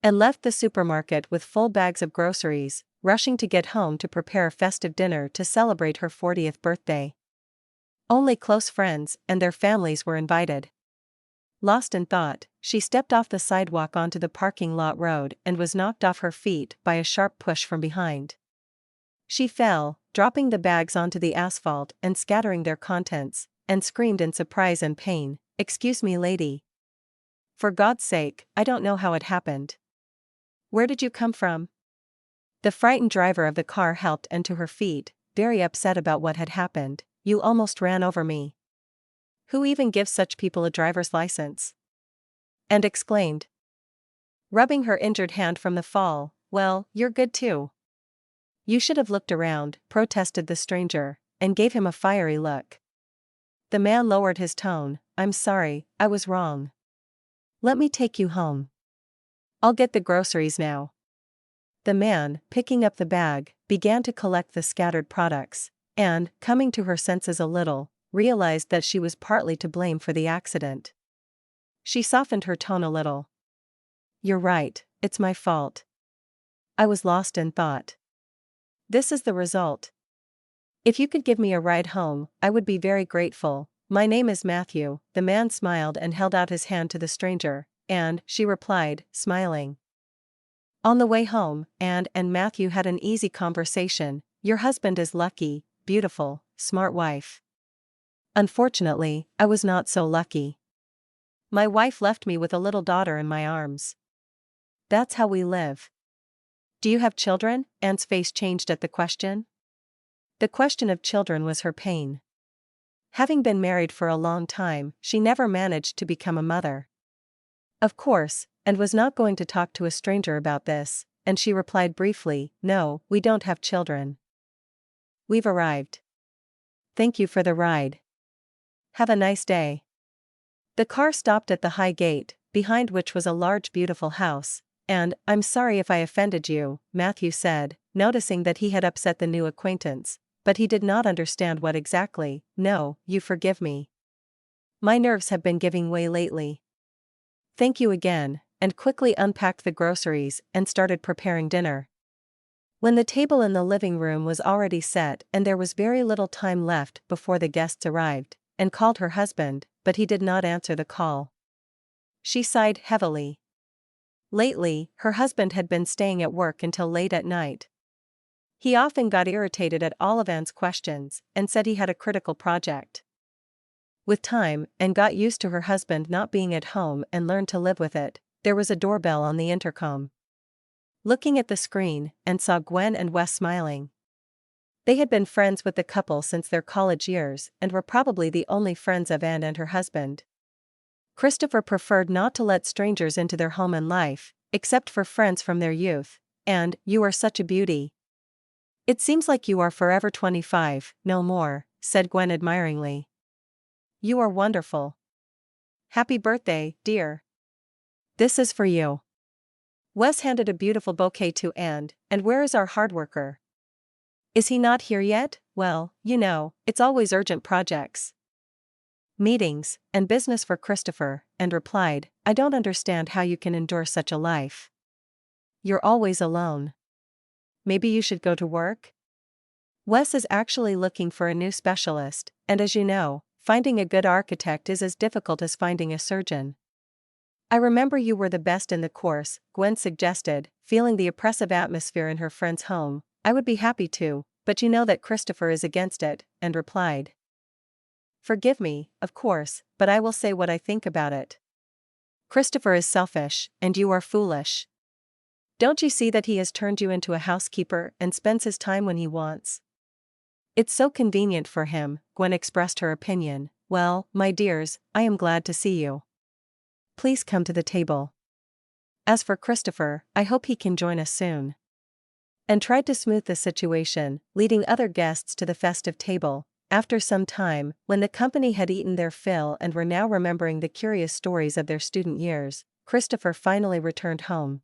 and left the supermarket with full bags of groceries, rushing to get home to prepare a festive dinner to celebrate her 40th birthday. Only close friends and their families were invited. Lost in thought, she stepped off the sidewalk onto the parking lot road and was knocked off her feet by a sharp push from behind. She fell, dropping the bags onto the asphalt and scattering their contents, and screamed in surprise and pain, "Excuse me, lady. For God's sake, I don't know how it happened. Where did you come from?" The frightened driver of the car helped and to her feet, very upset about what had happened. "You almost ran over me. Who even gives such people a driver's license?" And exclaimed, rubbing her injured hand from the fall, "Well, you're good too." "You should have looked around," protested the stranger, and gave him a fiery look. The man lowered his tone, "I'm sorry, I was wrong. Let me take you home. I'll get the groceries now." The man, picking up the bag, began to collect the scattered products, and, coming to her senses a little, realized that she was partly to blame for the accident. She softened her tone a little. "You're right, it's my fault. I was lost in thought. This is the result. If you could give me a ride home, I would be very grateful. My name is Matthew." The man smiled and held out his hand to the stranger, and she replied, smiling. On the way home, Anne and Matthew had an easy conversation. "Your husband is lucky, beautiful, smart wife. Unfortunately, I was not so lucky. My wife left me with a little daughter in my arms. That's how we live." "Do you have children?" Anne's face changed at the question. The question of children was her pain. Having been married for a long time, she never managed to become a mother. Of course, and was not going to talk to a stranger about this, and she replied briefly, "No, we don't have children. We've arrived. Thank you for the ride. Have a nice day." The car stopped at the high gate, behind which was a large beautiful house, and, "I'm sorry if I offended you," Matthew said, noticing that he had upset the new acquaintance, but he did not understand what exactly. "No, you forgive me. My nerves have been giving way lately." "Thank you again," and quickly unpacked the groceries and started preparing dinner. When the table in the living room was already set and there was very little time left before the guests arrived, and called her husband, but he did not answer the call. She sighed heavily. Lately, her husband had been staying at work until late at night. He often got irritated at all of Anne's questions and said he had a critical project. With time, Anne got used to her husband not being at home and learned to live with it. There was a doorbell on the intercom. Looking at the screen, Anne saw Gwen and Wes smiling. They had been friends with the couple since their college years and were probably the only friends of Anne and her husband. Christopher preferred not to let strangers into their home and life, except for friends from their youth, and, "You are such a beauty. It seems like you are forever 25, no more," said Gwen admiringly. "You are wonderful. Happy birthday, dear. This is for you." Wes handed a beautiful bouquet to Anne. "And where is our hard worker? Is he not here yet?" "Well, you know, it's always urgent projects, meetings, and business for Christopher," and replied, "I don't understand how you can endure such a life. You're always alone. Maybe you should go to work?" Wes is actually looking for a new specialist, and as you know, finding a good architect is as difficult as finding a surgeon. "I remember you were the best in the course," Gwen suggested, feeling the oppressive atmosphere in her friend's home. "I would be happy to, but you know that Christopher is against it," and replied, "Forgive me, of course, but I will say what I think about it. Christopher is selfish, and you are foolish. Don't you see that he has turned you into a housekeeper and spends his time when he wants? It's so convenient for him." Gwen expressed her opinion. "Well, my dears, I am glad to see you. Please come to the table. As for Christopher, I hope he can join us soon." And tried to smooth the situation, leading other guests to the festive table. After some time, when the company had eaten their fill and were now remembering the curious stories of their student years, Christopher finally returned home.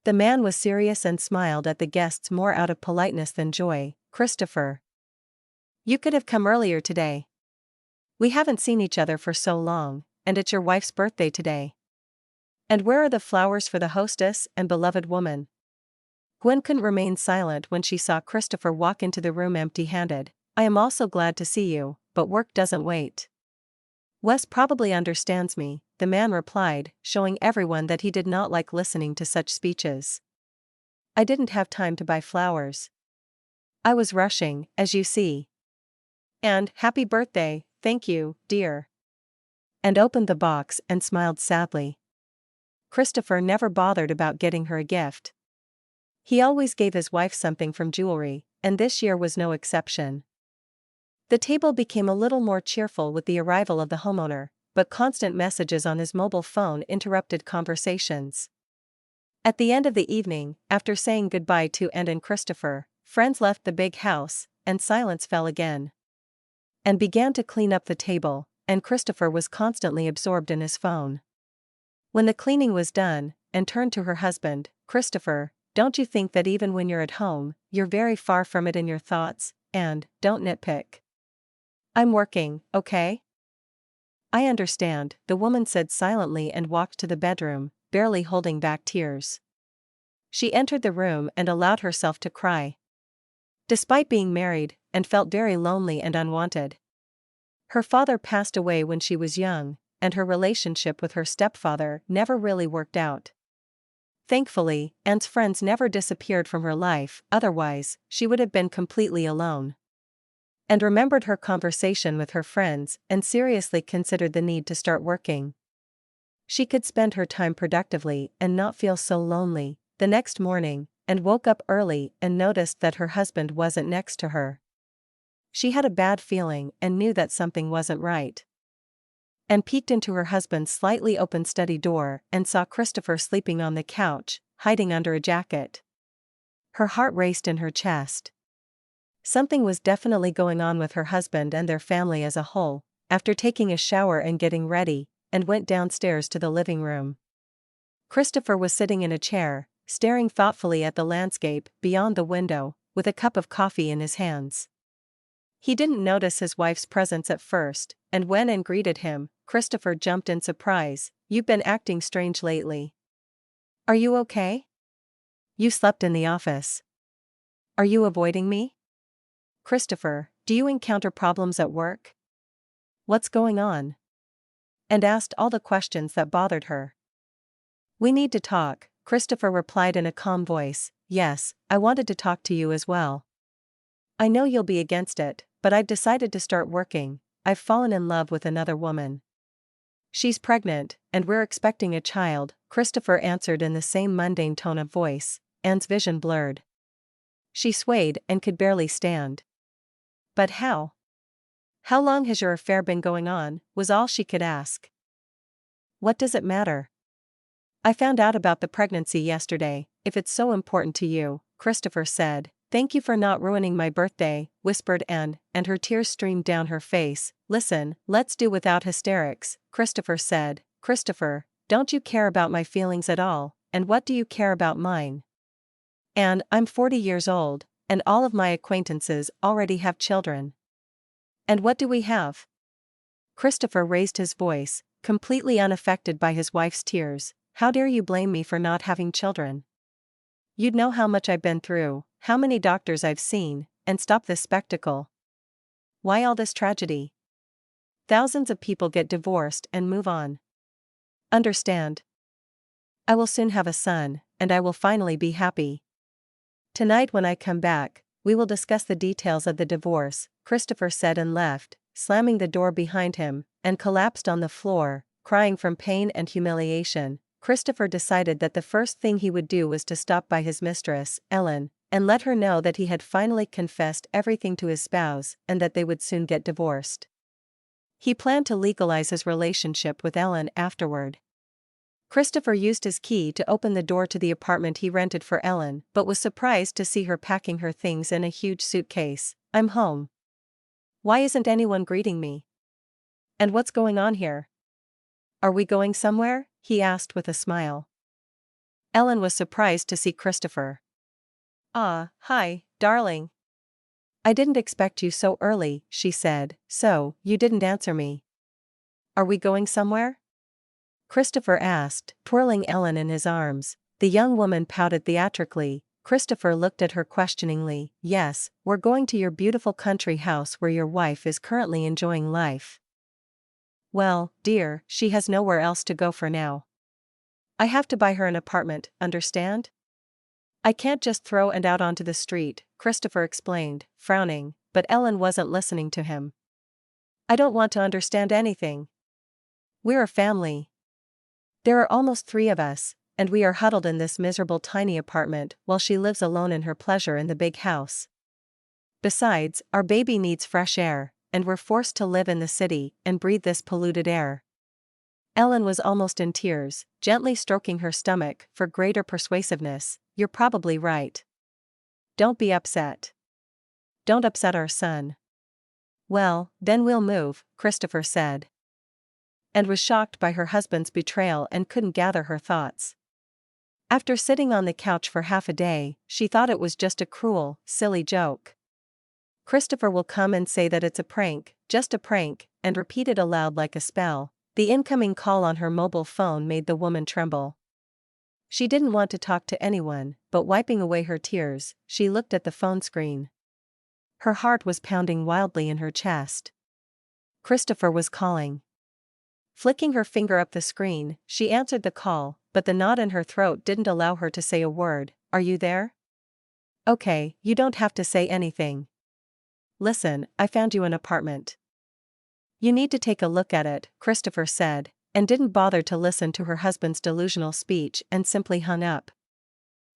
The man was serious and smiled at the guests more out of politeness than joy. "Christopher, you could have come earlier today. We haven't seen each other for so long, and it's your wife's birthday today." And where are the flowers for the hostess and beloved woman? Gwen couldn't remain silent when she saw Christopher walk into the room empty-handed. I am also glad to see you, but work doesn't wait. Wes probably understands me, the man replied, showing everyone that he did not like listening to such speeches. I didn't have time to buy flowers. I was rushing, as you see. And, happy birthday, thank you, dear. And opened the box and smiled sadly. Christopher never bothered about getting her a gift. He always gave his wife something from jewelry, and this year was no exception. The table became a little more cheerful with the arrival of the homeowner, but constant messages on his mobile phone interrupted conversations. At the end of the evening, after saying goodbye to and Christopher, friends left the big house, and silence fell again. And began to clean up the table, and Christopher was constantly absorbed in his phone. When the cleaning was done, and turned to her husband, Christopher, don't you think that even when you're at home, you're very far from it in your thoughts, and don't nitpick. I'm working, okay? I understand, the woman said silently and walked to the bedroom, barely holding back tears. She entered the room and allowed herself to cry. Despite being married, and felt very lonely and unwanted. Her father passed away when she was young, and her relationship with her stepfather never really worked out. Thankfully, Anne's friends never disappeared from her life, otherwise, she would have been completely alone. And remembered her conversation with her friends and seriously considered the need to start working. She could spend her time productively and not feel so lonely. The next morning, and woke up early and noticed that her husband wasn't next to her. She had a bad feeling and knew that something wasn't right. And peeked into her husband's slightly open study door and saw Christopher sleeping on the couch, hiding under a jacket. Her heart raced in her chest. Something was definitely going on with her husband and their family as a whole. After taking a shower and getting ready, and went downstairs to the living room. Christopher was sitting in a chair, staring thoughtfully at the landscape beyond the window, with a cup of coffee in his hands. He didn't notice his wife's presence at first, and when Anne greeted him, Christopher jumped in surprise. You've been acting strange lately. Are you okay? You slept in the office. Are you avoiding me? Christopher, do you encounter problems at work? What's going on? And asked all the questions that bothered her. We need to talk, Christopher replied in a calm voice. Yes, I wanted to talk to you as well. I know you'll be against it, but I've decided to start working. I've fallen in love with another woman. She's pregnant, and we're expecting a child, Christopher answered in the same mundane tone of voice. Anne's vision blurred. She swayed and could barely stand. But how? How long has your affair been going on, was all she could ask. What does it matter? I found out about the pregnancy yesterday. If it's so important to you, Christopher said. Thank you for not ruining my birthday, whispered Anne, and her tears streamed down her face. Listen, let's do without hysterics, Christopher said. Christopher, don't you care about my feelings at all, and what do you care about mine? Anne, I'm 40 years old, and all of my acquaintances already have children. And what do we have? Christopher raised his voice, completely unaffected by his wife's tears. How dare you blame me for not having children? You'd know how much I've been through, how many doctors I've seen, and stop this spectacle. Why all this tragedy? Thousands of people get divorced and move on. Understand? I will soon have a son, and I will finally be happy. Tonight when I come back, we will discuss the details of the divorce, Christopher said and left, slamming the door behind him, and collapsed on the floor, crying from pain and humiliation. Christopher decided that the first thing he would do was to stop by his mistress, Ellen, and let her know that he had finally confessed everything to his spouse and that they would soon get divorced. He planned to legalize his relationship with Ellen afterward. Christopher used his key to open the door to the apartment he rented for Ellen, but was surprised to see her packing her things in a huge suitcase. I'm home. Why isn't anyone greeting me? And what's going on here? Are we going somewhere? He asked with a smile. Ellen was surprised to see Christopher. Ah, hi, darling. I didn't expect you so early, she said. So, you didn't answer me. Are we going somewhere? Christopher asked, twirling Ellen in his arms. The young woman pouted theatrically. Christopher looked at her questioningly. Yes, we're going to your beautiful country house where your wife is currently enjoying life. Well, dear, she has nowhere else to go for now. I have to buy her an apartment, understand? I can't just throw it out onto the street, Christopher explained, frowning, but Ellen wasn't listening to him. I don't want to understand anything. We're a family. There are almost 3 of us, and we are huddled in this miserable tiny apartment while she lives alone in her pleasure in the big house. Besides, our baby needs fresh air, and we're forced to live in the city and breathe this polluted air. Ellen was almost in tears, gently stroking her stomach for greater persuasiveness. You're probably right. Don't be upset. Don't upset our son. Well, then we'll move, Christopher said. And was shocked by her husband's betrayal and couldn't gather her thoughts. After sitting on the couch for half a day, she thought it was just a cruel, silly joke. Christopher will come and say that it's a prank, just a prank, and repeat it aloud like a spell. The incoming call on her mobile phone made the woman tremble. She didn't want to talk to anyone, but wiping away her tears, she looked at the phone screen. Her heart was pounding wildly in her chest. Christopher was calling. Flicking her finger up the screen, she answered the call, but the knot in her throat didn't allow her to say a word. Are you there? Okay, you don't have to say anything. Listen, I found you an apartment. You need to take a look at it, Christopher said, and didn't bother to listen to her husband's delusional speech and simply hung up.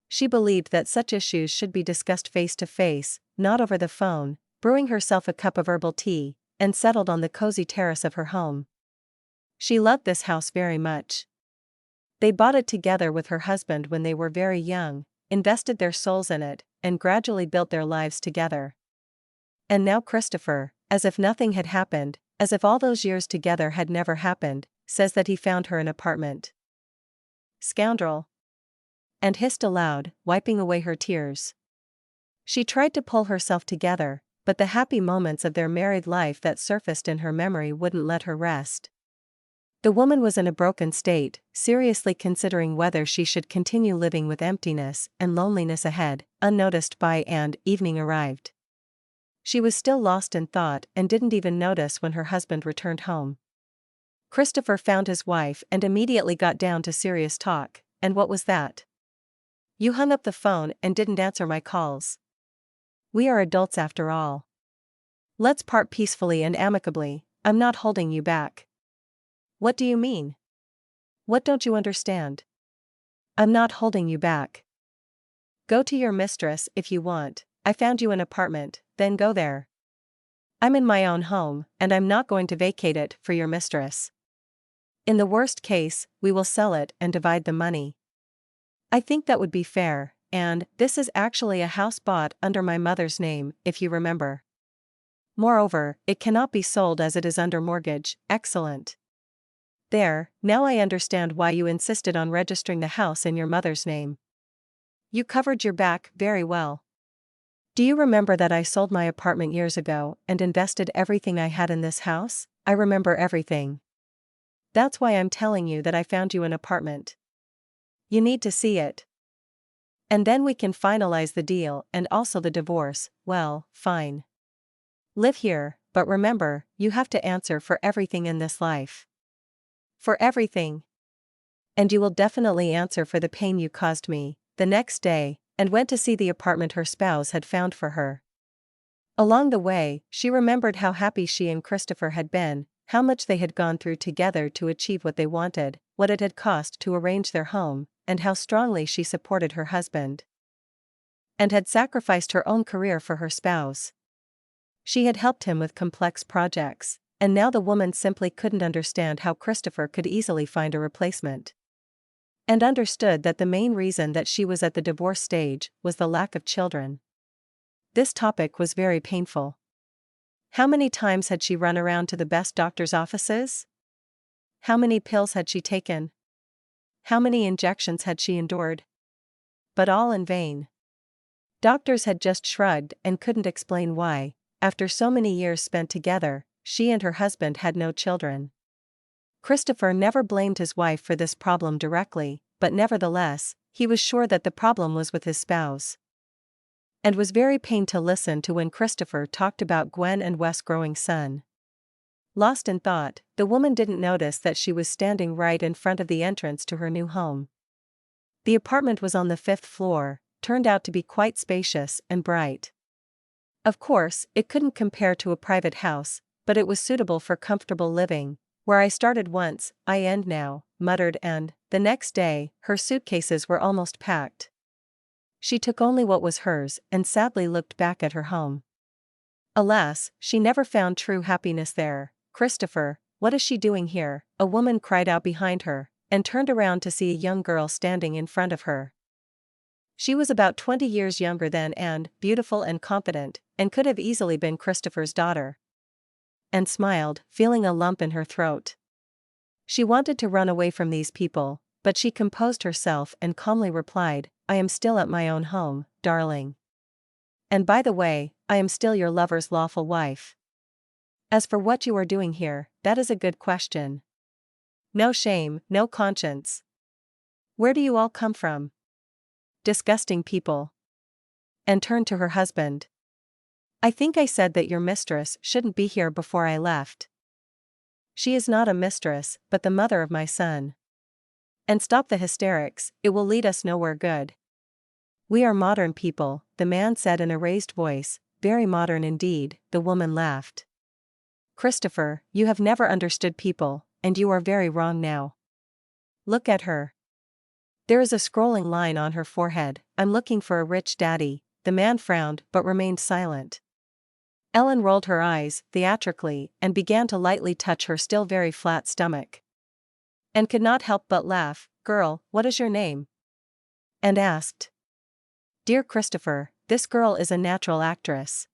She believed that such issues should be discussed face to face, not over the phone, brewing herself a cup of herbal tea, and settled on the cozy terrace of her home. She loved this house very much. They bought it together with her husband when they were very young, invested their souls in it, and gradually built their lives together. And now Christopher, as if nothing had happened, as if all those years together had never happened, says that he found her an apartment. Scoundrel! And hissed aloud, wiping away her tears. She tried to pull herself together, but the happy moments of their married life that surfaced in her memory wouldn't let her rest. The woman was in a broken state, seriously considering whether she should continue living with emptiness and loneliness ahead, unnoticed by and evening arrived. She was still lost in thought and didn't even notice when her husband returned home. Christopher found his wife and immediately got down to serious talk. And what was that? You hung up the phone and didn't answer my calls. We are adults after all. Let's part peacefully and amicably. I'm not holding you back. What do you mean? What don't you understand? I'm not holding you back. Go to your mistress if you want. I found you an apartment, then go there. I'm in my own home, and I'm not going to vacate it for your mistress. In the worst case, we will sell it and divide the money. I think that would be fair, and this is actually a house bought under my mother's name, if you remember. Moreover, it cannot be sold as it is under mortgage. Excellent. There, now I understand why you insisted on registering the house in your mother's name. You covered your back very well. Do you remember that I sold my apartment years ago and invested everything I had in this house? I remember everything. That's why I'm telling you that I found you an apartment. You need to see it. And then we can finalize the deal and also the divorce. Well, fine. Live here, but remember, you have to answer for everything in this life. For everything. And you will definitely answer for the pain you caused me. The next day, and went to see the apartment her spouse had found for her. Along the way, she remembered how happy she and Christopher had been, how much they had gone through together to achieve what they wanted, what it had cost to arrange their home, and how strongly she supported her husband. And had sacrificed her own career for her spouse. She had helped him with complex projects, and now the woman simply couldn't understand how Christopher could easily find a replacement. And understood that the main reason that she was at the divorce stage was the lack of children. This topic was very painful. How many times had she run around to the best doctor's offices? How many pills had she taken? How many injections had she endured? But all in vain. Doctors had just shrugged and couldn't explain why, after so many years spent together, she and her husband had no children. Christopher never blamed his wife for this problem directly, but nevertheless, he was sure that the problem was with his spouse. And was very pained to listen to when Christopher talked about Gwen and Wes' growing son. Lost in thought, the woman didn't notice that she was standing right in front of the entrance to her new home. The apartment was on the 5th floor, turned out to be quite spacious and bright. Of course, it couldn't compare to a private house, but it was suitable for comfortable living. Where I started once, I end now, muttered Anne. The next day, her suitcases were almost packed. She took only what was hers and sadly looked back at her home. Alas, she never found true happiness there. Christopher, what is she doing here? A woman cried out behind her, and turned around to see a young girl standing in front of her. She was about 20 years younger than Anne, beautiful and confident, and could have easily been Christopher's daughter. Anne smiled, feeling a lump in her throat. She wanted to run away from these people, but she composed herself and calmly replied, I am still at my own home, darling. And by the way, I am still your lover's lawful wife. As for what you are doing here, that is a good question. No shame, no conscience. Where do you all come from? Disgusting people. And turned to her husband. I think I said that your mistress shouldn't be here before I left. She is not a mistress, but the mother of my son. And stop the hysterics, it will lead us nowhere good. We are modern people, the man said in a raised voice, very modern indeed. The woman laughed. Christopher, you have never understood people, and you are very wrong now. Look at her. There is a scrolling line on her forehead, I'm looking for a rich daddy. The man frowned but remained silent. Ellen rolled her eyes, theatrically, and began to lightly touch her still very flat stomach. And could not help but laugh. Girl, what is your name? And asked. Dear Christopher, this girl is a natural actress.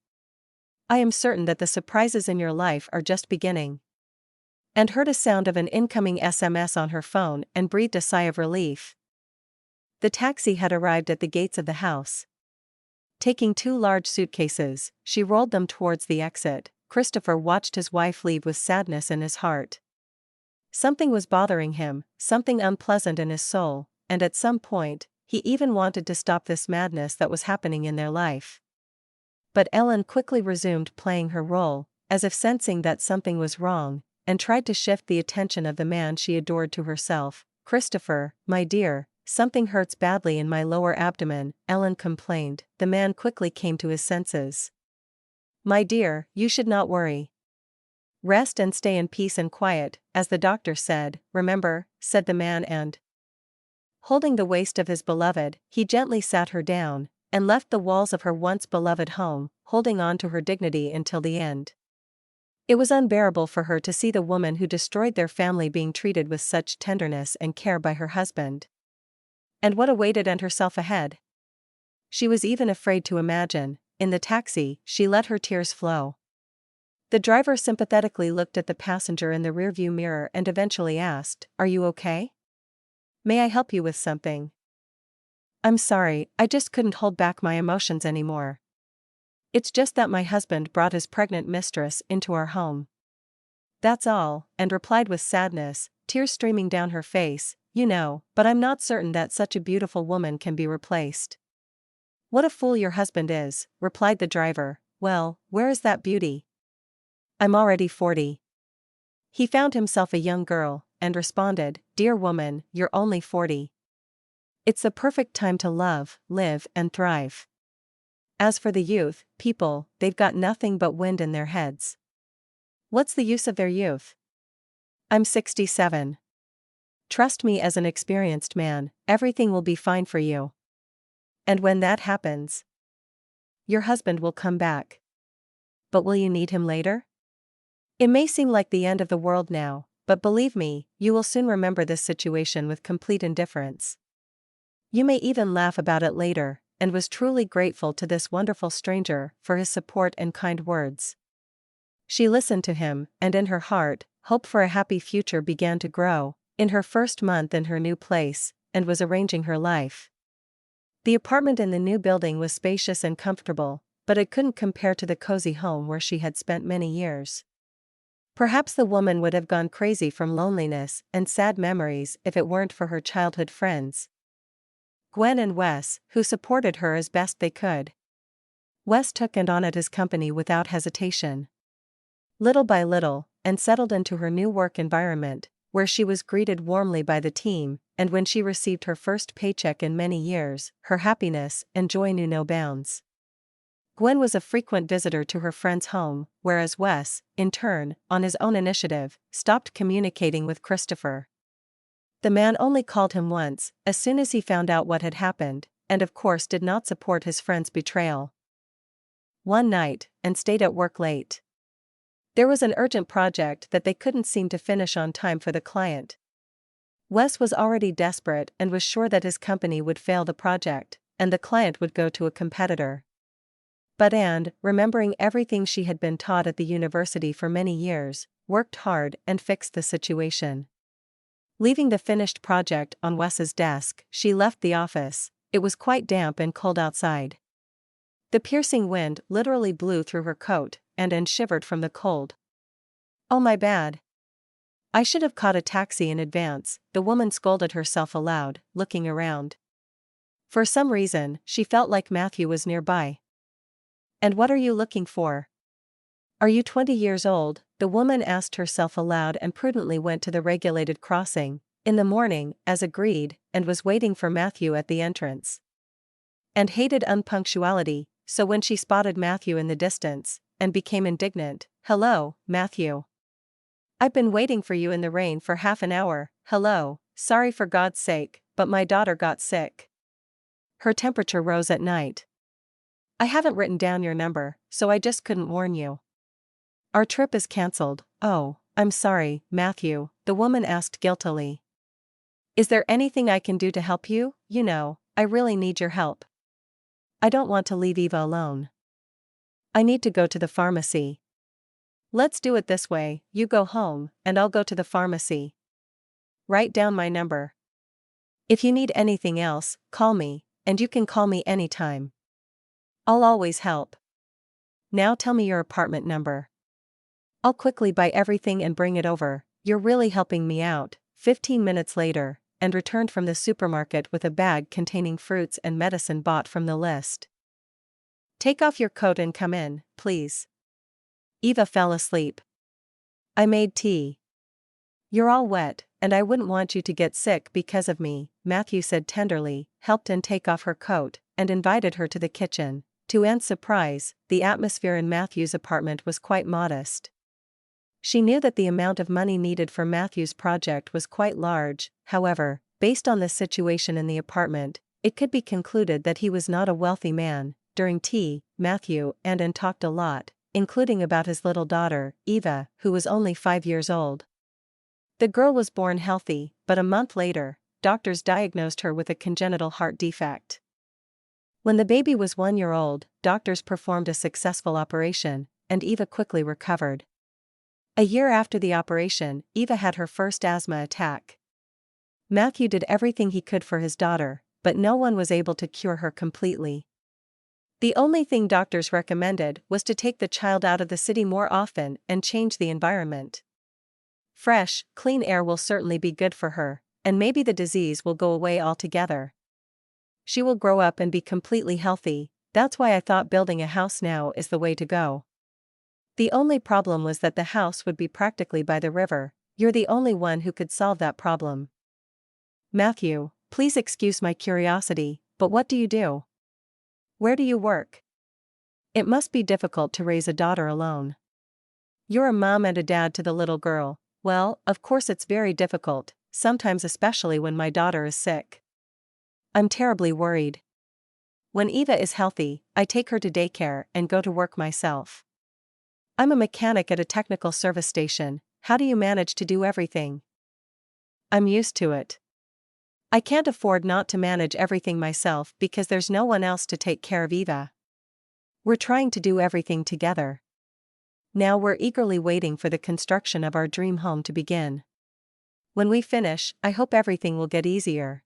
I am certain that the surprises in your life are just beginning. And heard a sound of an incoming SMS on her phone and breathed a sigh of relief. The taxi had arrived at the gates of the house. Taking 2 large suitcases, she rolled them towards the exit. Christopher watched his wife leave with sadness in his heart. Something was bothering him, something unpleasant in his soul, and at some point, he even wanted to stop this madness that was happening in their life. But Ellen quickly resumed playing her role, as if sensing that something was wrong, and tried to shift the attention of the man she adored to herself. Christopher, my dear, something hurts badly in my lower abdomen, Ellen complained. The man quickly came to his senses. My dear, you should not worry. Rest and stay in peace and quiet, as the doctor said, remember, said the man and, holding the waist of his beloved, he gently sat her down, and left the walls of her once beloved home, holding on to her dignity until the end. It was unbearable for her to see the woman who destroyed their family being treated with such tenderness and care by her husband. And what awaited and herself ahead? She was even afraid to imagine. In the taxi, she let her tears flow. The driver sympathetically looked at the passenger in the rearview mirror and eventually asked, Are you okay? May I help you with something? I'm sorry, I just couldn't hold back my emotions anymore. It's just that my husband brought his pregnant mistress into our home. That's all, and replied with sadness, tears streaming down her face, you know, but I'm not certain that such a beautiful woman can be replaced. What a fool your husband is, replied the driver. Well, where is that beauty? I'm already 40. He found himself a young girl, and responded, Dear woman, you're only 40. It's the perfect time to love, live, and thrive. As for the youth, people, they've got nothing but wind in their heads. What's the use of their youth? I'm 67. Trust me as an experienced man, everything will be fine for you. And when that happens, your husband will come back. But will you need him later? It may seem like the end of the world now, but believe me, you will soon remember this situation with complete indifference. You may even laugh about it later, and was truly grateful to this wonderful stranger for his support and kind words. She listened to him, and in her heart, hope for a happy future began to grow, in her first month in her new place, and was arranging her life. The apartment in the new building was spacious and comfortable, but it couldn't compare to the cozy home where she had spent many years. Perhaps the woman would have gone crazy from loneliness and sad memories if it weren't for her childhood friends, Gwen and Wes, who supported her as best they could. Wes took and on at his company without hesitation. Little by little, and settled into her new work environment, where she was greeted warmly by the team, and when she received her first paycheck in many years, her happiness and joy knew no bounds. Gwen was a frequent visitor to her friend's home, whereas Wes, in turn, on his own initiative, stopped communicating with Christopher. The man only called him once, as soon as he found out what had happened, and of course did not support his friend's betrayal. One night, and stayed at work late. There was an urgent project that they couldn't seem to finish on time for the client. Wes was already desperate and was sure that his company would fail the project, and the client would go to a competitor. But Anne, remembering everything she had been taught at the university for many years, worked hard and fixed the situation. Leaving the finished project on Wes's desk, she left the office. It was quite damp and cold outside. The piercing wind literally blew through her coat, and Anne shivered from the cold. "Oh, my bad. I should have caught a taxi in advance," the woman scolded herself aloud, looking around. For some reason, she felt like Matthew was nearby. "And what are you looking for? Are you 20 years old?" the woman asked herself aloud and prudently went to the regulated crossing, in the morning, as agreed, and was waiting for Matthew at the entrance. And hated unpunctuality, so when she spotted Matthew in the distance, and became indignant, "Hello, Matthew. I've been waiting for you in the rain for half an hour, hello, sorry for God's sake, but my daughter got sick. Her temperature rose at night. I haven't written down your number, so I just couldn't warn you. Our trip is cancelled." "Oh, I'm sorry, Matthew," the woman asked guiltily. "Is there anything I can do to help you? You know, I really need your help. I don't want to leave Eva alone. I need to go to the pharmacy." "Let's do it this way, you go home, and I'll go to the pharmacy. Write down my number. If you need anything else, call me, and you can call me anytime. I'll always help. Now tell me your apartment number. I'll quickly buy everything and bring it over. You're really helping me out." 15 minutes later, and returned from the supermarket with a bag containing fruits and medicine bought from the list. "Take off your coat and come in, please." Eva fell asleep. "I made tea. You're all wet, and I wouldn't want you to get sick because of me," Matthew said tenderly, helped Anne take off her coat, and invited her to the kitchen. To Anne's surprise, the atmosphere in Matthew's apartment was quite modest. She knew that the amount of money needed for Matthew's project was quite large. However, based on the situation in the apartment, it could be concluded that he was not a wealthy man. During tea, Matthew and Anne talked a lot, including about his little daughter, Eva, who was only 5 years old. The girl was born healthy, but a month later, doctors diagnosed her with a congenital heart defect. When the baby was 1 year old, doctors performed a successful operation, and Eva quickly recovered. A year after the operation, Eva had her first asthma attack. Matthew did everything he could for his daughter, but no one was able to cure her completely. The only thing doctors recommended was to take the child out of the city more often and change the environment. Fresh, clean air will certainly be good for her, and maybe the disease will go away altogether. She will grow up and be completely healthy. That's why I thought building a house now is the way to go. The only problem was that the house would be practically by the river. You're the only one who could solve that problem. Matthew, please excuse my curiosity, but what do you do? Where do you work? It must be difficult to raise a daughter alone. You're a mom and a dad to the little girl. Well, of course it's very difficult, sometimes especially when my daughter is sick. I'm terribly worried. When Eva is healthy, I take her to daycare and go to work myself. I'm a mechanic at a technical service station. How do you manage to do everything? I'm used to it. I can't afford not to manage everything myself because there's no one else to take care of Eva. We're trying to do everything together. Now we're eagerly waiting for the construction of our dream home to begin. When we finish, I hope everything will get easier.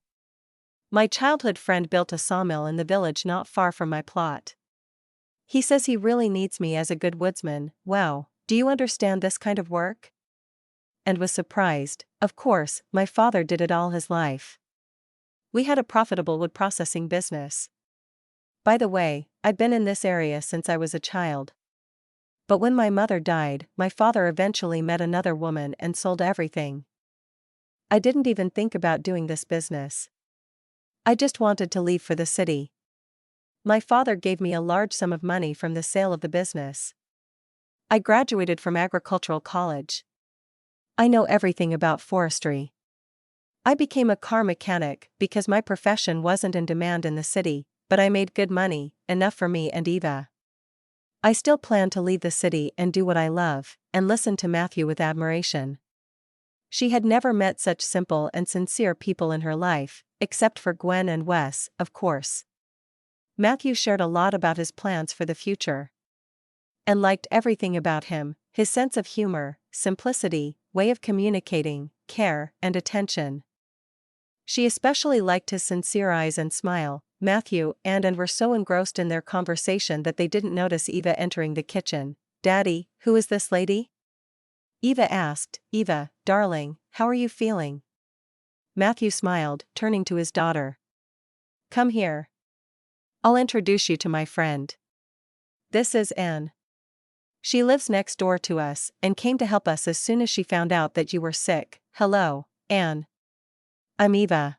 My childhood friend built a sawmill in the village not far from my plot. He says he really needs me as a good woodsman. Wow, Do you understand this kind of work? And was surprised. Of course, my father did it all his life. We had a profitable wood processing business. By the way, I'd been in this area since I was a child. But when my mother died, my father eventually met another woman and sold everything. I didn't even think about doing this business. I just wanted to leave for the city. My father gave me a large sum of money from the sale of the business. I graduated from agricultural college. I know everything about forestry. I became a car mechanic because my profession wasn't in demand in the city, but I made good money, enough for me and Eva. I still plan to leave the city and do what I love, and listen to Matthew with admiration. She had never met such simple and sincere people in her life, except for Gwen and Wes, of course. Matthew shared a lot about his plans for the future. And liked everything about him: his sense of humor, simplicity, way of communicating, care, and attention. She especially liked his sincere eyes and smile. Matthew and were so engrossed in their conversation that they didn't notice Eva entering the kitchen. "Daddy, who is this lady?" Eva asked. "Eva, darling, how are you feeling?" Matthew smiled, turning to his daughter. "Come here. I'll introduce you to my friend. This is Anne. She lives next door to us and came to help us as soon as she found out that you were sick. Hello, Anne. I'm Eva.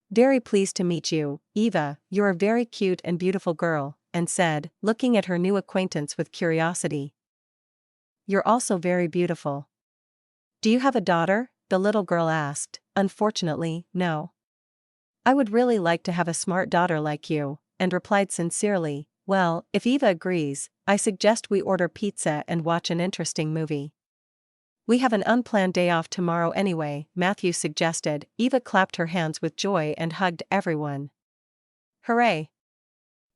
Very pleased to meet you, Eva. You're a very cute and beautiful girl," Anne said, looking at her new acquaintance with curiosity. "You're also very beautiful." "Do you have a daughter?" the little girl asked. "Unfortunately, no. I would really like to have a smart daughter like you," and replied sincerely. "Well, if Eva agrees, I suggest we order pizza and watch an interesting movie. We have an unplanned day off tomorrow anyway," Matthew suggested. Eva clapped her hands with joy and hugged everyone. "Hooray!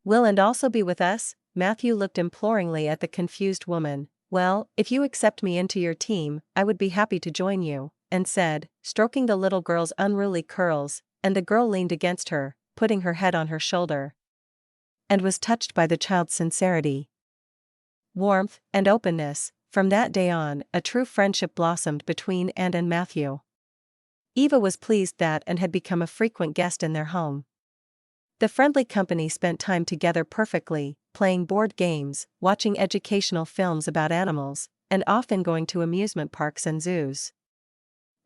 Will and also be with us?" Matthew looked imploringly at the confused woman. "Well, if you accept me into your team, I would be happy to join you," and said, stroking the little girl's unruly curls, and the girl leaned against her, putting her head on her shoulder, and was touched by the child's sincerity, warmth, and openness. From that day on, a true friendship blossomed between Anne and Matthew. Eva was pleased that Anne had become a frequent guest in their home. The friendly company spent time together perfectly, playing board games, watching educational films about animals, and often going to amusement parks and zoos.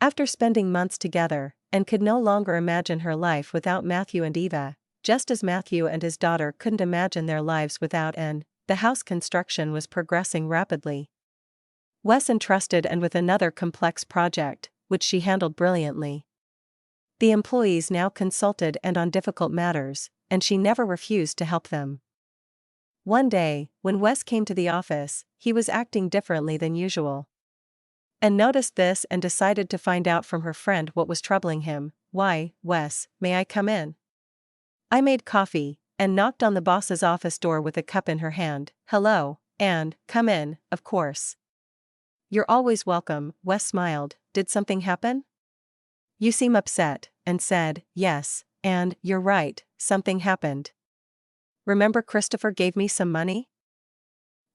After spending months together, Anne could no longer imagine her life without Matthew and Eva, just as Matthew and his daughter couldn't imagine their lives without Anne. The house construction was progressing rapidly. Wes entrusted Anne with another complex project, which she handled brilliantly. The employees now consulted Anne on difficult matters, and she never refused to help them. One day, when Wes came to the office, he was acting differently than usual. Anne noticed this and decided to find out from her friend what was troubling him. "Why, Wes, may I come in?" I made coffee, and knocked on the boss's office door with a cup in her hand. "Hello, Anne, come in, of course." "You're always welcome," Wes smiled. "Did something happen?" "You seem upset," Anne said. "Yes, and you're right, something happened. Remember Christopher gave me some money?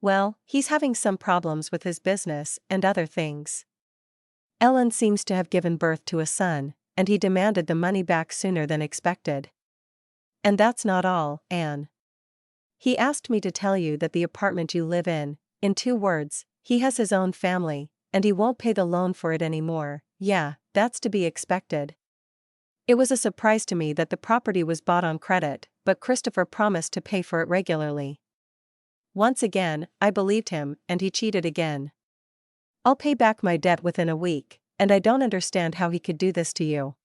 Well, he's having some problems with his business and other things. Ellen seems to have given birth to a son, and he demanded the money back sooner than expected. And that's not all, Anne. He asked me to tell you that the apartment you live in 2 words, he has his own family, and he won't pay the loan for it anymore." "Yeah, that's to be expected." It was a surprise to me that the property was bought on credit, but Christopher promised to pay for it regularly. Once again, I believed him, and he cheated again. I'll pay back my debt within a week, and I don't understand how he could do this to you.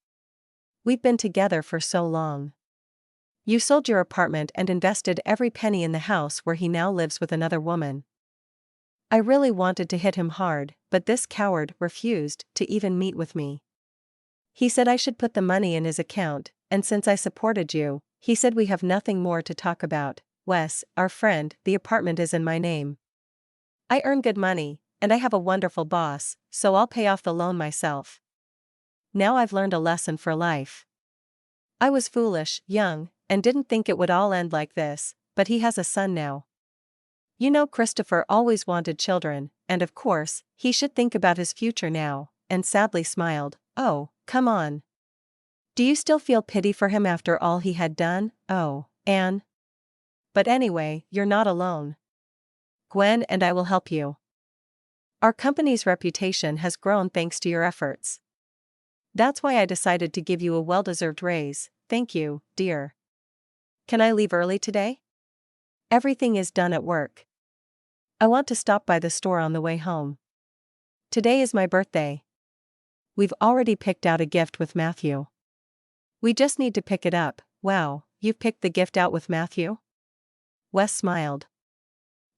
We've been together for so long. You sold your apartment and invested every penny in the house where he now lives with another woman. I really wanted to hit him hard, but this coward refused to even meet with me. He said I should put the money in his account, and since I supported you, he said we have nothing more to talk about. Wes, our friend, the apartment is in my name. I earn good money, and I have a wonderful boss, so I'll pay off the loan myself. Now I've learned a lesson for life. I was foolish, young, and didn't think it would all end like this, but he has a son now. You know, Christopher always wanted children, and of course, he should think about his future now, and sadly smiled. Oh, come on. Do you still feel pity for him after all he had done? Oh, Anne. But anyway, you're not alone. Gwen and I will help you. Our company's reputation has grown thanks to your efforts. That's why I decided to give you a well-deserved raise. Thank you, dear. Can I leave early today? Everything is done at work. I want to stop by the store on the way home. Today is my birthday. We've already picked out a gift with Matthew. We just need to pick it up. Wow, you've picked the gift out with Matthew? Wes smiled.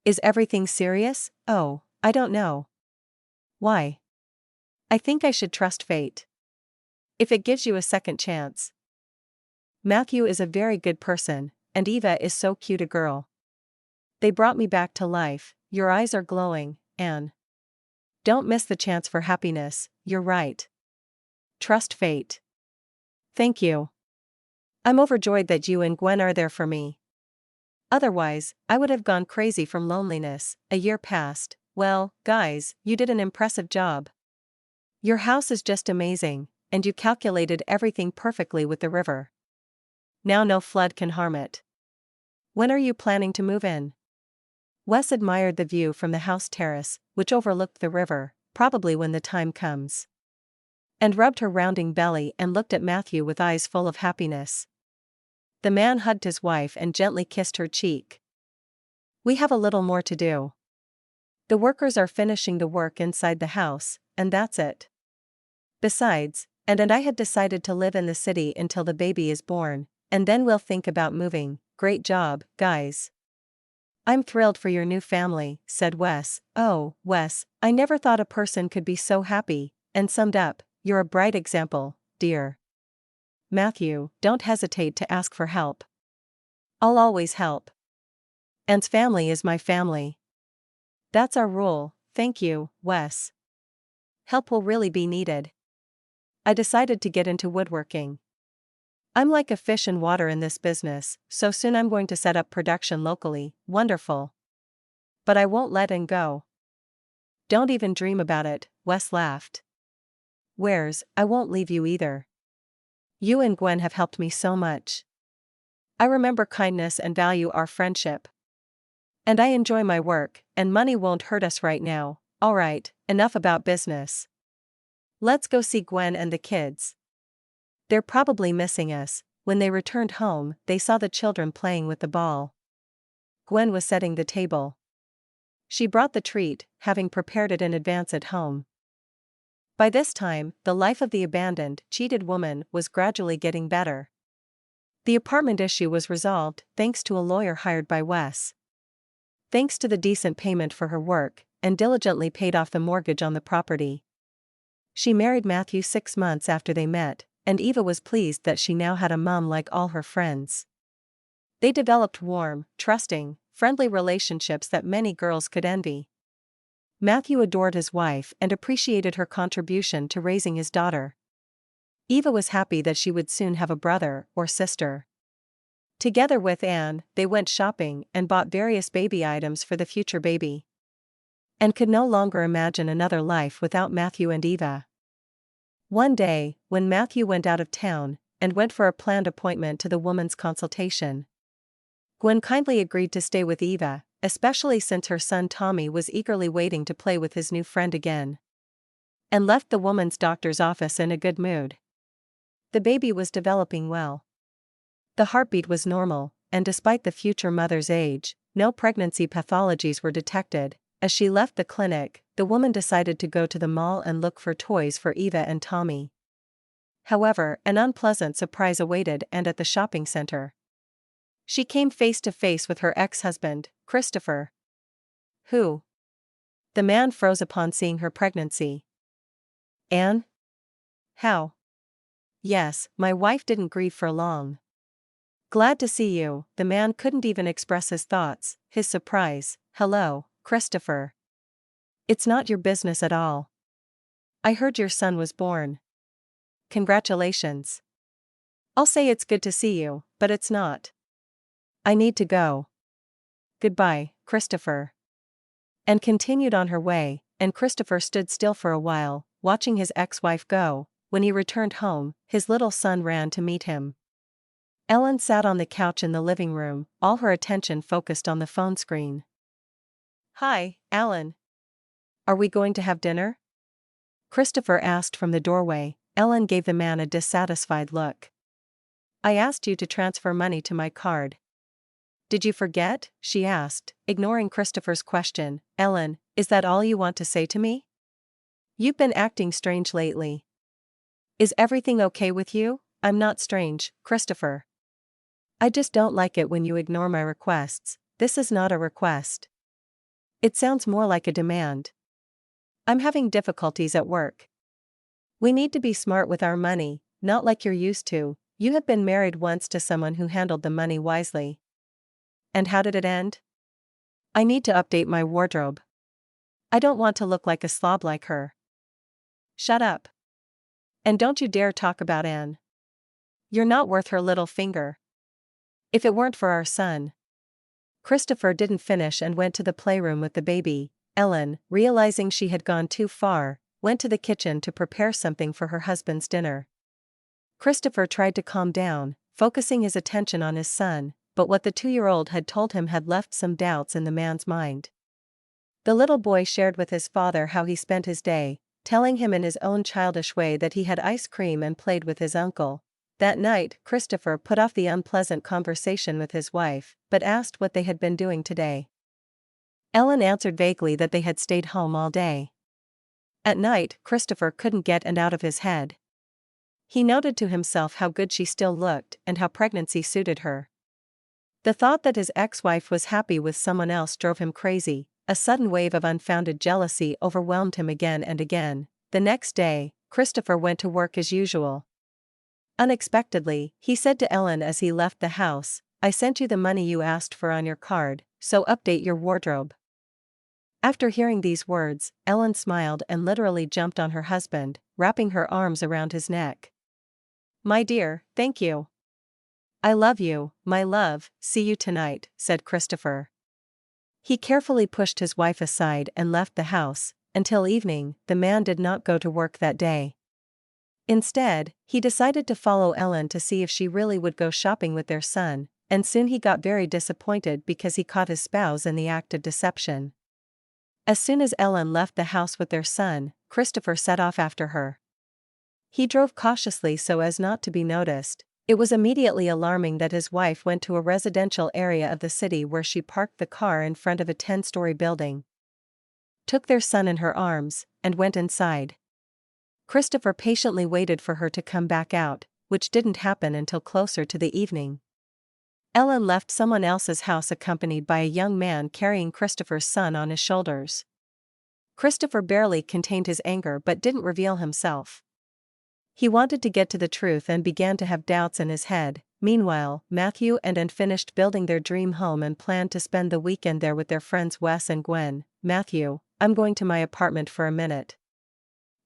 Is everything serious? Oh, I don't know. Why? I think I should trust fate. If it gives you a second chance. Matthew is a very good person, and Eva is so cute a girl. They brought me back to life. Your eyes are glowing, Anne. Don't miss the chance for happiness, you're right. Trust fate. Thank you. I'm overjoyed that you and Gwen are there for me. Otherwise, I would have gone crazy from loneliness. A year passed. Well, guys, you did an impressive job. Your house is just amazing, and you calculated everything perfectly with the river. Now no flood can harm it. When are you planning to move in? Wes admired the view from the house terrace, which overlooked the river, probably when the time comes. And rubbed her rounding belly and looked at Matthew with eyes full of happiness. The man hugged his wife and gently kissed her cheek. We have a little more to do. The workers are finishing the work inside the house, and that's it. Besides, and I had decided to live in the city until the baby is born, and then we'll think about moving. Great job, guys. I'm thrilled for your new family, said Wes. Oh, Wes, I never thought a person could be so happy, and summed up, you're a bright example, dear. Matthew, don't hesitate to ask for help. I'll always help. Anne's family is my family. That's our rule. Thank you, Wes. Help will really be needed. I decided to get into woodworking. I'm like a fish in water in this business, so soon I'm going to set up production locally. Wonderful. But I won't let Anne go. Don't even dream about it, Wes laughed. I won't leave you either. You and Gwen have helped me so much. I remember kindness and value our friendship. And I enjoy my work, and money won't hurt us right now. Alright, enough about business. Let's go see Gwen and the kids. They're probably missing us. When they returned home, they saw the children playing with the ball. Gwen was setting the table. She brought the treat, having prepared it in advance at home. By this time, the life of the abandoned, cheated woman was gradually getting better. The apartment issue was resolved thanks to a lawyer hired by Wes. Thanks to the decent payment for her work, and diligently paid off the mortgage on the property. She married Matthew 6 months after they met, and Eva was pleased that she now had a mom like all her friends. They developed warm, trusting, friendly relationships that many girls could envy. Matthew adored his wife and appreciated her contribution to raising his daughter. Eva was happy that she would soon have a brother or sister. Together with Anne, they went shopping and bought various baby items for the future baby. And could no longer imagine another life without Matthew and Eva. One day, when Matthew went out of town, and went for a planned appointment to the woman's consultation, Gwen kindly agreed to stay with Eva, especially since her son Tommy was eagerly waiting to play with his new friend again. And left the woman's doctor's office in a good mood. The baby was developing well. The heartbeat was normal, and despite the future mother's age, no pregnancy pathologies were detected. As she left the clinic, the woman decided to go to the mall and look for toys for Eva and Tommy. However, an unpleasant surprise awaited Anne at the shopping center. She came face to face with her ex-husband, Christopher. Who? The man froze upon seeing her pregnancy. Anne? How? Yes, my wife didn't grieve for long. Glad to see you. The man couldn't even express his thoughts, his surprise. Hello, Christopher. It's not your business at all. I heard your son was born. Congratulations. I'll say it's good to see you, but it's not. I need to go. Goodbye, Christopher. and continued on her way, and Christopher stood still for a while, watching his ex-wife go. When he returned home, his little son ran to meet him. Ellen sat on the couch in the living room, all her attention focused on the phone screen. "Hi, Alan. Are we going to have dinner?" Christopher asked from the doorway. Ellen gave the man a dissatisfied look. "I asked you to transfer money to my card." "Did you forget?" she asked, ignoring Christopher's question. "Ellen, is that all you want to say to me? You've been acting strange lately." "Is everything okay with you?" "I'm not strange, Christopher. I just don't like it when you ignore my requests." "This is not a request. It sounds more like a demand. I'm having difficulties at work. We need to be smart with our money, not like you're used to. You have been married once to someone who handled the money wisely." "And how did it end?" "I need to update my wardrobe. I don't want to look like a slob like her." "Shut up. And don't you dare talk about Anne. You're not worth her little finger. If it weren't for our son." Christopher didn't finish and went to the playroom with the baby. Ellen, realizing she had gone too far, went to the kitchen to prepare something for her husband's dinner. Christopher tried to calm down, focusing his attention on his son, but what the 2-year-old had told him had left some doubts in the man's mind. The little boy shared with his father how he spent his day, telling him in his own childish way that he had ice cream and played with his uncle. That night, Christopher put off the unpleasant conversation with his wife, but asked what they had been doing today. Ellen answered vaguely that they had stayed home all day. At night, Christopher couldn't get it out of his head. He noted to himself how good she still looked and how pregnancy suited her. The thought that his ex-wife was happy with someone else drove him crazy. A sudden wave of unfounded jealousy overwhelmed him again and again. The next day, Christopher went to work as usual. Unexpectedly, he said to Ellen as he left the house, "I sent you the money you asked for on your card, so update your wardrobe." After hearing these words, Ellen smiled and literally jumped on her husband, wrapping her arms around his neck. "My dear, thank you. I love you, my love. See you tonight," said Christopher. He carefully pushed his wife aside and left the house. Until evening, the man did not go to work that day. Instead, he decided to follow Ellen to see if she really would go shopping with their son, and soon he got very disappointed because he caught his spouse in the act of deception. As soon as Ellen left the house with their son, Christopher set off after her. He drove cautiously so as not to be noticed. It was immediately alarming that his wife went to a residential area of the city where she parked the car in front of a 10-story building, took their son in her arms, and went inside. Christopher patiently waited for her to come back out, which didn't happen until closer to the evening. Ellen left someone else's house accompanied by a young man carrying Christopher's son on his shoulders. Christopher barely contained his anger but didn't reveal himself. He wanted to get to the truth and began to have doubts in his head. Meanwhile, Matthew and Anne finished building their dream home and planned to spend the weekend there with their friends Wes and Gwen. "Matthew, I'm going to my apartment for a minute.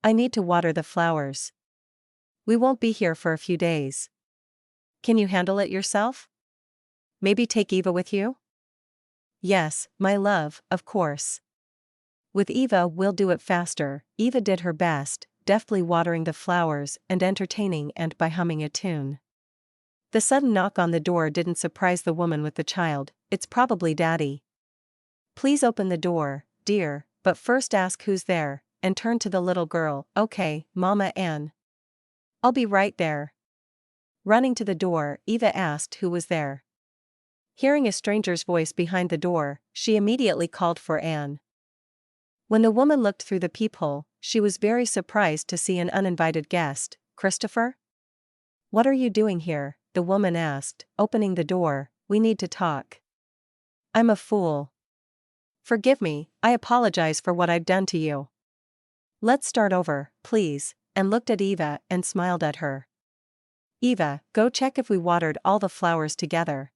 I need to water the flowers. We won't be here for a few days. Can you handle it yourself? Maybe take Eva with you?" "Yes, my love, of course. With Eva we'll do it faster." Eva did her best, deftly watering the flowers and entertaining Aunt by humming a tune. The sudden knock on the door didn't surprise the woman with the child. "It's probably Daddy. Please open the door, dear, but first ask who's there," and turned to the little girl. "Okay, Mama Ann. I'll be right there." Running to the door, Eva asked who was there. Hearing a stranger's voice behind the door, she immediately called for Anne. When the woman looked through the peephole, she was very surprised to see an uninvited guest. "Christopher? What are you doing here?" the woman asked, opening the door. "We need to talk." "I'm a fool. Forgive me, I apologize for what I've done to you. Let's start over, please," and looked at Eva and smiled at her. "Eva, go check if we watered all the flowers together.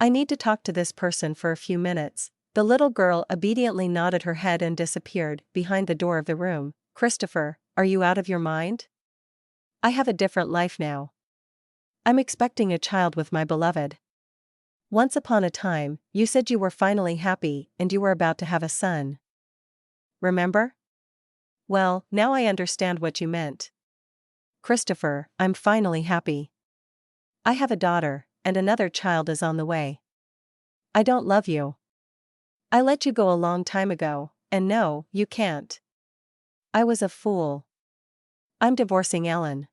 I need to talk to this person for a few minutes." The little girl obediently nodded her head and disappeared behind the door of the room. "Christopher, are you out of your mind? I have a different life now. I'm expecting a child with my beloved. Once upon a time, you said you were finally happy and you were about to have a son. Remember? Well, now I understand what you meant. Christopher, I'm finally happy. I have a daughter, and another child is on the way. I don't love you. I let you go a long time ago, and no, you can't. I was a fool. I'm divorcing Ellen.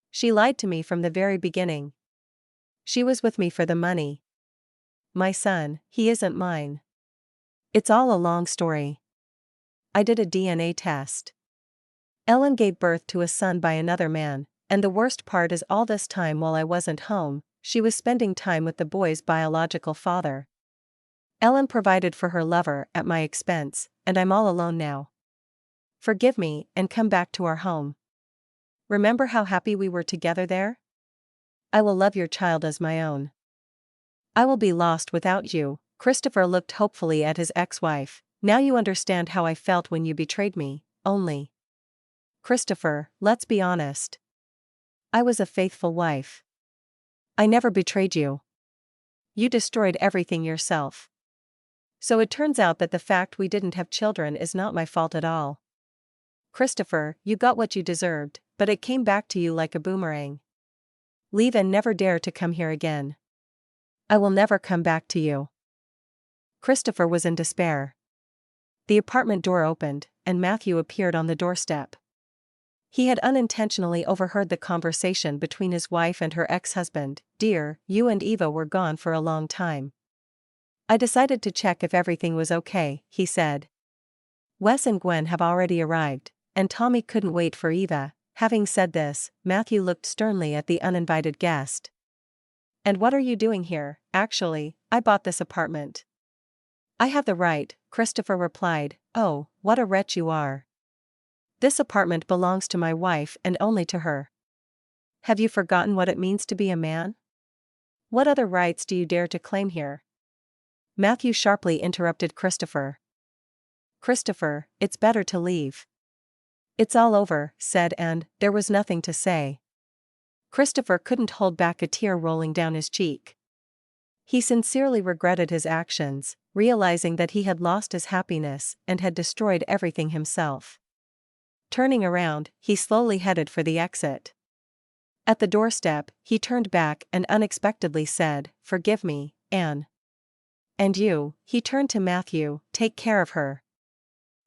She lied to me from the very beginning. She was with me for the money. My son, he isn't mine. It's all a long story. I did a DNA test. Ellen gave birth to a son by another man, and the worst part is all this time while I wasn't home, she was spending time with the boy's biological father. Ellen provided for her lover at my expense, and I'm all alone now. Forgive me and come back to our home. Remember how happy we were together there? I will love your child as my own. I will be lost without you. Christopher looked hopefully at his ex-wife. Now you understand how I felt when you betrayed me, only. Christopher, let's be honest. I was a faithful wife. I never betrayed you. You destroyed everything yourself. So it turns out that the fact we didn't have children is not my fault at all. Christopher, you got what you deserved, but it came back to you like a boomerang. Leave and never dare to come here again. I will never come back to you. Christopher was in despair. The apartment door opened, and Matthew appeared on the doorstep. He had unintentionally overheard the conversation between his wife and her ex-husband. Dear, you and Eva were gone for a long time. I decided to check if everything was okay, he said. Wes and Gwen have already arrived, and Tommy couldn't wait for Eva. Having said this, Matthew looked sternly at the uninvited guest. And what are you doing here? Actually, I bought this apartment. I have the right, Christopher replied. Oh, what a wretch you are. This apartment belongs to my wife and only to her. Have you forgotten what it means to be a man? What other rights do you dare to claim here? Matthew sharply interrupted Christopher. Christopher, it's better to leave. It's all over, said and there was nothing to say. Christopher couldn't hold back a tear rolling down his cheek. He sincerely regretted his actions, realizing that he had lost his happiness and had destroyed everything himself. Turning around, he slowly headed for the exit. At the doorstep, he turned back and unexpectedly said, "Forgive me, Anne." "And you," he turned to Matthew, "take care of her.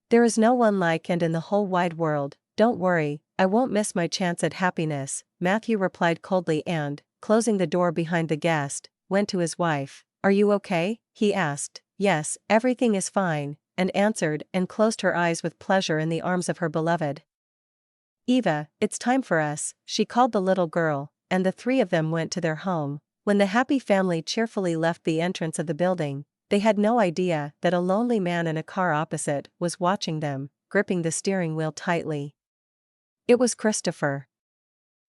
There is no one like and in the whole wide world. Don't worry, I won't miss my chance at happiness," Matthew replied coldly and, closing the door behind the guest, went to his wife. "Are you okay?" he asked. "Yes, everything is fine," and answered and closed her eyes with pleasure in the arms of her beloved. "Eva, it's time for us," she called the little girl, and the three of them went to their home. When the happy family cheerfully left the entrance of the building, they had no idea that a lonely man in a car opposite was watching them, gripping the steering wheel tightly. It was Christopher.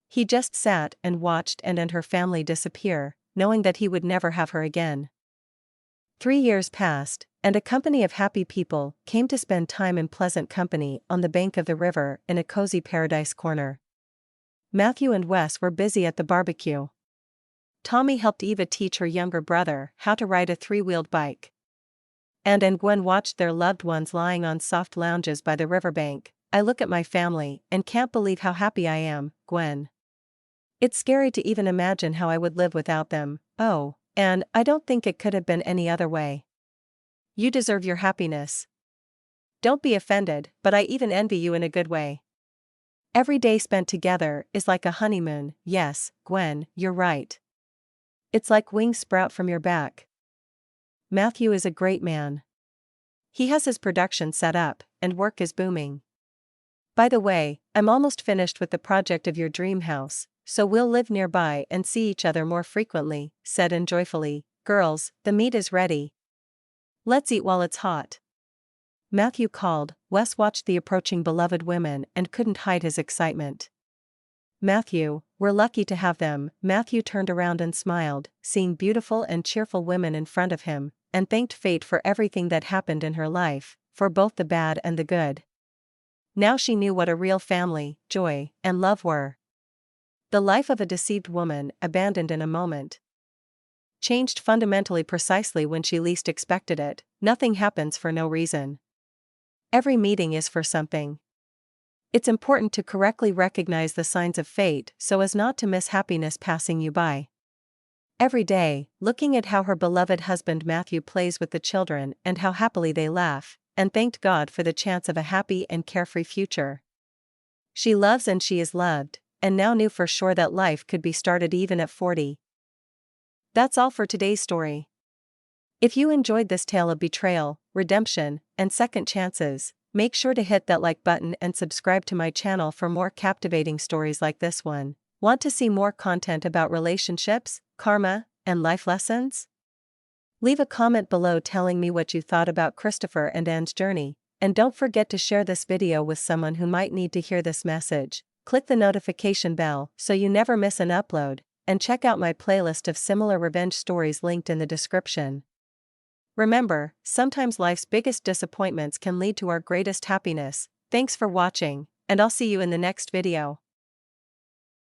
He just sat and watched Anne and her family disappear, knowing that he would never have her again. 3 years passed, and a company of happy people came to spend time in pleasant company on the bank of the river in a cozy paradise corner. Matthew and Wes were busy at the barbecue. Tommy helped Eva teach her younger brother how to ride a 3-wheeled bike. Anne and Gwen watched their loved ones lying on soft lounges by the riverbank. "I look at my family and can't believe how happy I am, Gwen. It's scary to even imagine how I would live without them. Oh, and I don't think it could have been any other way. You deserve your happiness. Don't be offended, but I even envy you in a good way. Every day spent together is like a honeymoon." Yes, Gwen, you're right. It's like wings sprout from your back. Matthew is a great man. He has his production set up, and work is booming. By the way, I'm almost finished with the project of your dream house, so we'll live nearby and see each other more frequently, said Anne joyfully. Girls, the meat is ready. Let's eat while it's hot. Matthew called. Wes watched the approaching beloved women and couldn't hide his excitement. Matthew, we're lucky to have them. Matthew turned around and smiled, seeing beautiful and cheerful women in front of him, and thanked fate for everything that happened in her life, for both the bad and the good. Now she knew what a real family, joy, and love were. The life of a deceived woman, abandoned in a moment. changed fundamentally precisely when she least expected it. Nothing happens for no reason. Every meeting is for something. It's important to correctly recognize the signs of fate so as not to miss happiness passing you by. Every day, looking at how her beloved husband Matthew plays with the children and how happily they laugh, and thanked God for the chance of a happy and carefree future. She loves and she is loved, and now knew for sure that life could be started even at 40. That's all for today's story. If you enjoyed this tale of betrayal, redemption, and second chances, make sure to hit that like button and subscribe to my channel for more captivating stories like this one. Want to see more content about relationships, karma, and life lessons? Leave a comment below telling me what you thought about Christopher and Anne's journey, and don't forget to share this video with someone who might need to hear this message. Click the notification bell so you never miss an upload, and check out my playlist of similar revenge stories linked in the description. Remember, sometimes life's biggest disappointments can lead to our greatest happiness. Thanks for watching, and I'll see you in the next video.